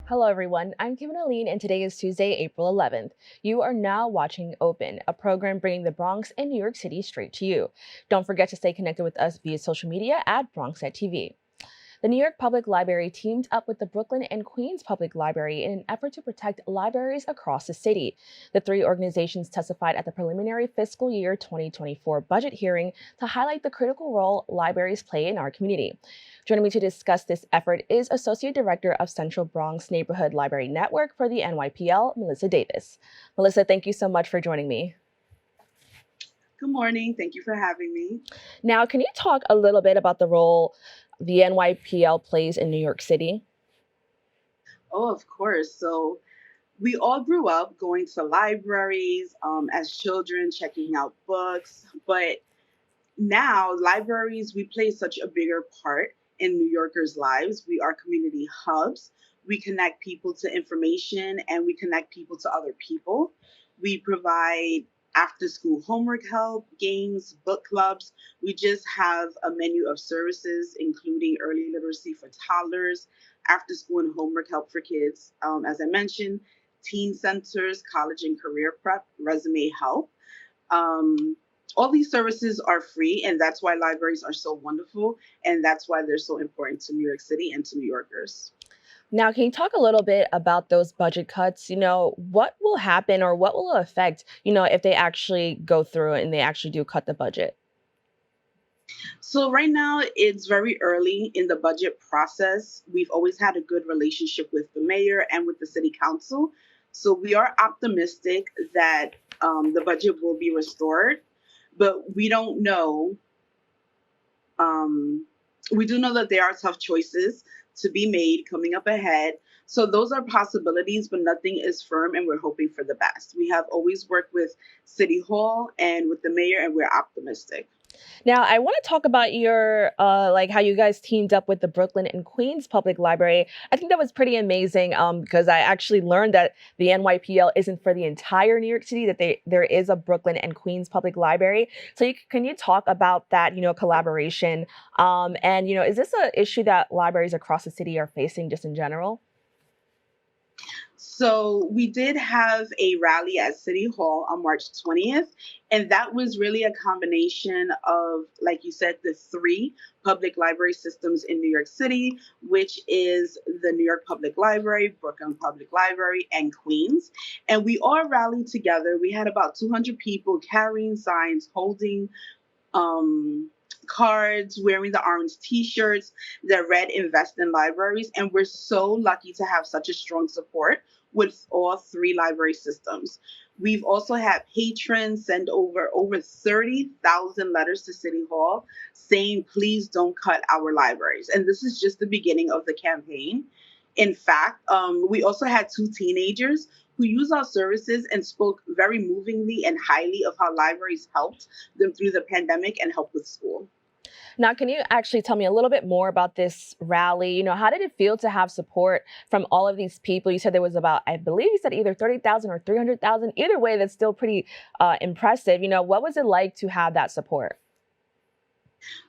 Hello, everyone. I'm Kibin Alleyne, and today is Tuesday, April 11th. You are now watching Open, a program bringing the Bronx and New York City straight to you. Don't forget to stay connected with us via social media at BronxNet TV. The New York Public Library teamed up with the Brooklyn and Queens Public Library in an effort to protect libraries across the city. The three organizations testified at the preliminary fiscal year 2024 budget hearing to highlight the critical role libraries play in our community. Joining me to discuss this effort is Associate Director of Central Bronx Neighborhood Library Network for the NYPL, Melissa Davis. Melissa, thank you so much for joining me. Good morning. Thank you for having me. Now, can you talk a little bit about the role the NYPL plays in New York City? Oh, of course. So we all grew up going to libraries as children, checking out books. But now libraries, we play such a bigger part in New Yorkers' lives. We are community hubs. We connect people to information and we connect people to other people. We provide after school homework help, games, book clubs. We just have a menu of services, including early literacy for toddlers, after school and homework help for kids, as I mentioned, teen centers, college and career prep, resume help. Um, all these services are free, and that's why libraries are so wonderful, and that's why they're so important to New York City and to New Yorkers. Now, can you talk a little bit about those budget cuts? What will happen or what will it affect, if they actually go through and they actually do cut the budget? So right now it's very early in the budget process. We've always had a good relationship with the mayor and with the city council. So we are optimistic that the budget will be restored, but we don't know. Um, we do know that there are tough choices to be made coming up ahead. So those are possibilities, but nothing is firm, and we're hoping for the best. We have always worked with City Hall and with the mayor, and we're optimistic. Now, I want to talk about your like how you guys teamed up with the Brooklyn and Queens Public Library. I think that was pretty amazing because I actually learned that the NYPL isn't for the entire New York City, that there is a Brooklyn and Queens Public Library. So can you talk about that, collaboration? And, is this an issue that libraries across the city are facing just in general? So we did have a rally at City Hall on March 20th, and that was really a combination of, like you said, the three public library systems in New York City, which is the New York Public Library, Brooklyn Public Library, and Queens. And we all rallied together. We had about 200 people carrying signs, holding um, cards, wearing the orange T-shirts that read "Invest in Libraries," and we're so lucky to have such a strong support with all three library systems. We've also had patrons send over 30,000 letters to City Hall saying, "Please don't cut our libraries." And this is just the beginning of the campaign. In fact, we also had two teenagers who used our services and spoke very movingly and highly of how libraries helped them through the pandemic and helped with school. Now, can you actually tell me a little bit more about this rally? How did it feel to have support from all of these people? You said there was about, I believe you said either 30,000 or 300,000. Either way, that's still pretty impressive. What was it like to have that support?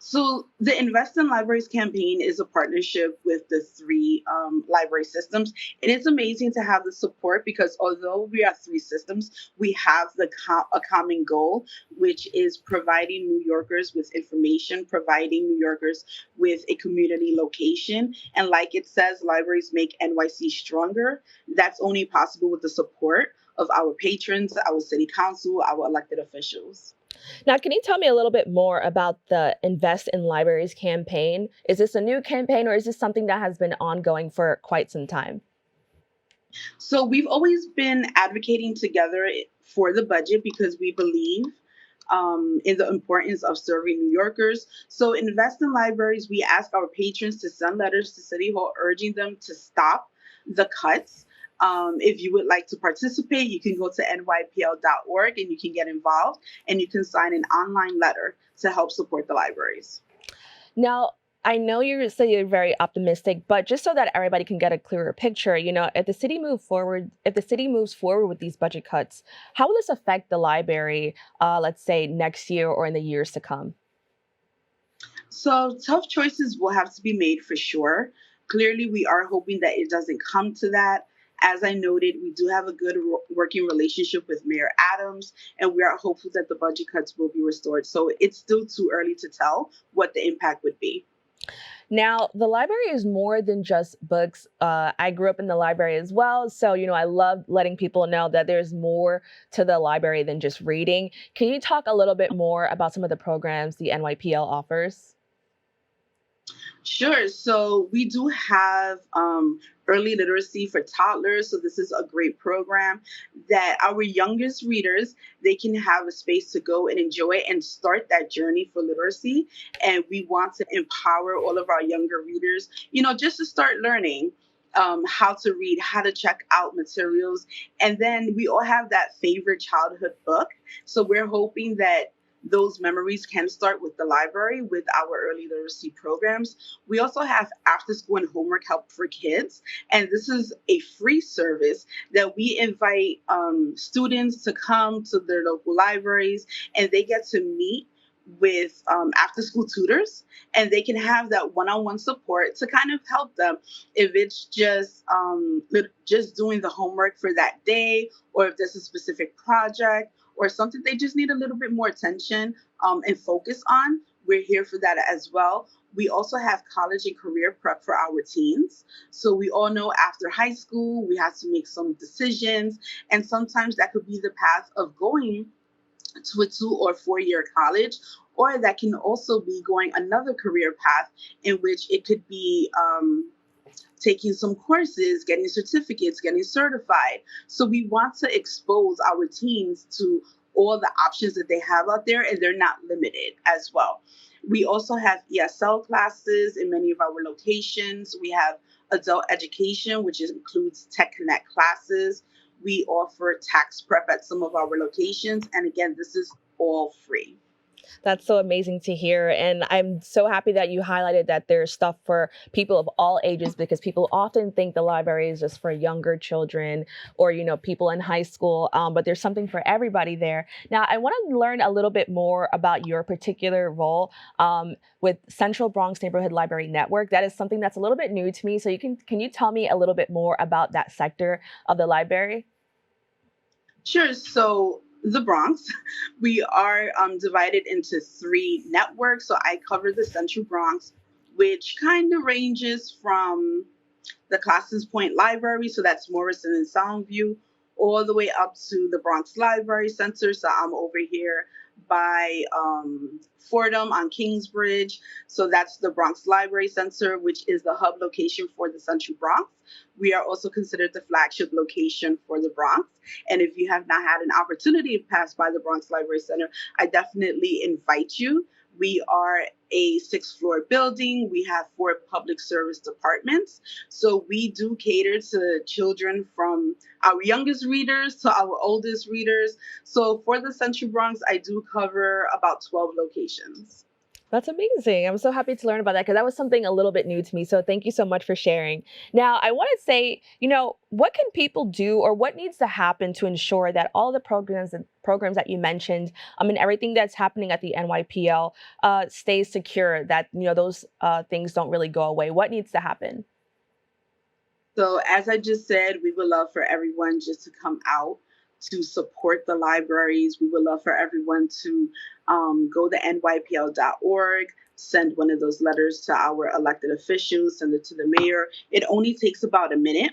So the Invest in Libraries campaign is a partnership with the three library systems. And it's amazing to have the support because although we are three systems, we have a common goal, which is providing New Yorkers with information, providing New Yorkers with a community location. And like it says, libraries make NYC stronger. That's only possible with the support of our patrons, our city council, our elected officials. Now, can you tell me a little bit more about the Invest in Libraries campaign? Is this a new campaign or is this something that has been ongoing for quite some time? So we've always been advocating together for the budget because we believe in the importance of serving New Yorkers. So Invest in Libraries, we ask our patrons to send letters to City Hall urging them to stop the cuts. If you would like to participate, you can go to nypl.org and you can get involved and you can sign an online letter to help support the libraries. Now, I know you're very optimistic, but just so that everybody can get a clearer picture, if the city moves forward with these budget cuts, how will this affect the library, let's say next year or in the years to come? So tough choices will have to be made for sure. Clearly, we are hoping that it doesn't come to that. As I noted, we do have a good working relationship with Mayor Adams, and we are hopeful that the budget cuts will be restored. So it's still too early to tell what the impact would be. Now, the library is more than just books. I grew up in the library as well. So, I love letting people know that there's more to the library than just reading. Can you talk a little bit more about some of the programs the NYPL offers? Sure. So we do have early literacy for toddlers. So this is a great program that our youngest readers, they can have a space to go and enjoy and start that journey for literacy. And we want to empower all of our younger readers, just to start learning how to read, how to check out materials. And then we all have that favorite childhood book. So we're hoping that those memories can start with the library with our early literacy programs. We also have after school and homework help for kids. And this is a free service that we invite students to come to their local libraries, and they get to meet with after school tutors, and they can have that one-on-one support to kind of help them if it's just doing the homework for that day, or if there's a specific project or something they just need a little bit more attention and focus on. We're here for that as well. We also have college and career prep for our teens. So we all know after high school, we have to make some decisions. And sometimes that could be the path of going to a 2 or 4 year college, or that can also be going another career path in which it could be taking some courses, getting certificates, getting certified. So we want to expose our teens to all the options that they have out there, and they're not limited as well. We also have ESL classes in many of our locations. We have adult education, which includes Tech Connect classes. We offer tax prep at some of our locations. And again, this is all free. That's so amazing to hear. And I'm so happy that you highlighted that there's stuff for people of all ages, because people often think the library is just for younger children or, people in high school. But there's something for everybody there. Now, I want to learn a little bit more about your particular role with Central Bronx Neighborhood Library Network. That is something that's a little bit new to me. So can you tell me a little bit more about that sector of the library? Sure. So the Bronx, we are divided into three networks. So I cover the Central Bronx, which kind of ranges from the Classes Point Library, so that's Morrison and Soundview, all the way up to the Bronx Library Center. So I'm over here by Fordham on Kingsbridge. So that's the Bronx Library Center, which is the hub location for the Central Bronx. We are also considered the flagship location for the Bronx. And if you have not had an opportunity to pass by the Bronx Library Center, I definitely invite you. We are a sixth-floor building. We have 4 public service departments. So we do cater to children from our youngest readers to our oldest readers. So for the Central Bronx, I do cover about 12 locations. That's amazing. I'm so happy to learn about that because that was something a little bit new to me. So thank you so much for sharing. Now, I want to say, what can people do or what needs to happen to ensure that all the programs that you mentioned, and everything that's happening at the NYPL stays secure, that, those things don't really go away? What needs to happen? So, as I just said, we would love for everyone just to come out to support the libraries. We would love for everyone to go to nypl.org, send one of those letters to our elected officials, send it to the mayor. It only takes about a minute.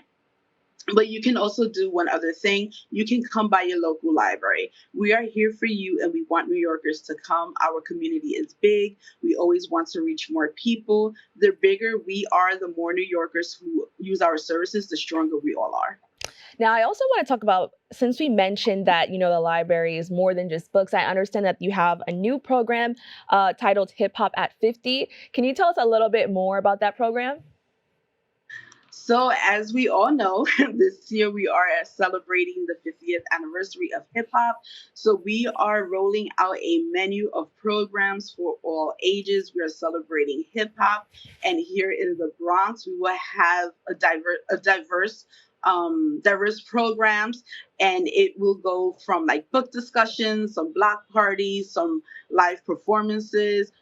But you can also do one other thing. You can come by your local library. We are here for you, and we want New Yorkers to come. Our community is big. We always want to reach more people. The bigger we are, the more New Yorkers who use our services, the stronger we all are. Now, I also want to talk about, since we mentioned that, the library is more than just books, I understand that you have a new program titled Hip Hop at 50. Can you tell us a little bit more about that program? So, as we all know, this year we are celebrating the 50th anniversary of hip hop. So, we are rolling out a menu of programs for all ages. We are celebrating hip hop. And here in the Bronx, we will have diverse programs, and it will go from like book discussions, some block parties, some live performances,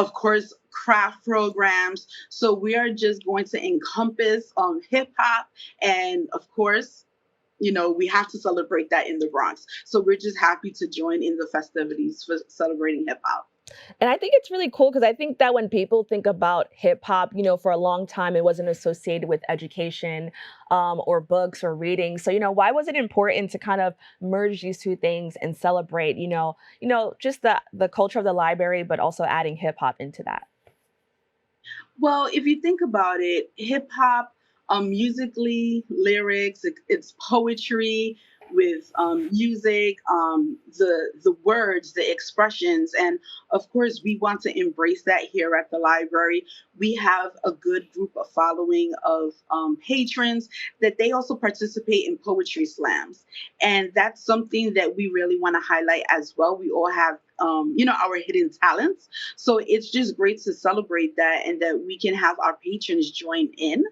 of course, craft programs. So we are just going to encompass hip hop, and of course, we have to celebrate that in the Bronx. So we're just happy to join in the festivities for celebrating hip hop. And I think it's really cool because I think that when people think about hip hop, for a long time it wasn't associated with education or books or reading. So, why was it important to kind of merge these two things and celebrate, just the culture of the library, but also adding hip hop into that? Well, if you think about it, hip hop, musically, lyrics, it's poetry with music, the words, the expressions, and of course, we want to embrace that here at the library. We have a good group of following of patrons that they also participate in poetry slams, and that's something that we really want to highlight as well. We all have our hidden talents, so it's just great to celebrate that and that we can have our patrons join in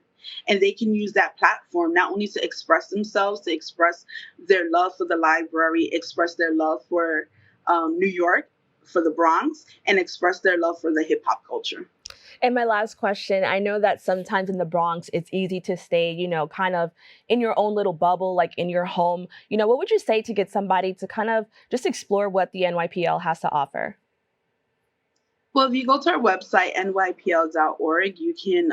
and they can use that platform not only to express themselves, to express their love for the library, express their love for New York, for the Bronx, and express their love for the hip hop culture. And my last question, I know that sometimes in the Bronx, it's easy to stay, kind of in your own little bubble, like in your home. What would you say to get somebody to kind of just explore what the NYPL has to offer? Well, if you go to our website, nypl.org, you can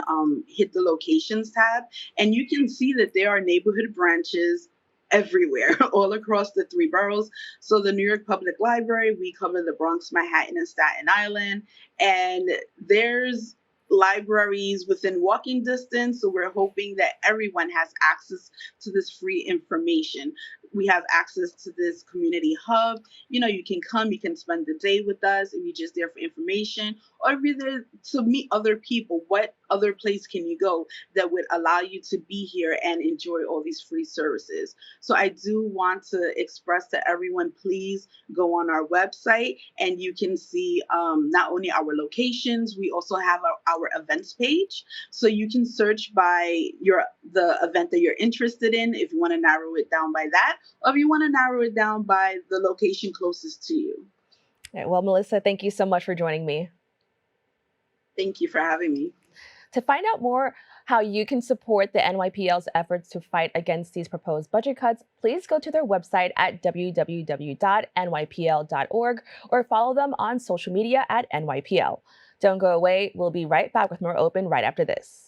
hit the locations tab and you can see that there are neighborhood branches everywhere, all across the three boroughs. So, the New York Public Library, we cover the Bronx, Manhattan, and Staten Island. And there's libraries within walking distance. So, we're hoping that everyone has access to this free information. We have access to this community hub. You can come, you can spend the day with us if you're just there for information, or if you're there to meet other people. What other place can you go that would allow you to be here and enjoy all these free services? So I do want to express to everyone, please go on our website and you can see not only our locations, we also have our events page. So you can search by the event that you're interested in if you want to narrow it down by that, or if you want to narrow it down by the location closest to you. All right, well, Melissa, thank you so much for joining me. Thank you for having me. To find out more how you can support the NYPL's efforts to fight against these proposed budget cuts, please go to their website at www.nypl.org or follow them on social media at NYPL. Don't go away. We'll be right back with more Open right after this.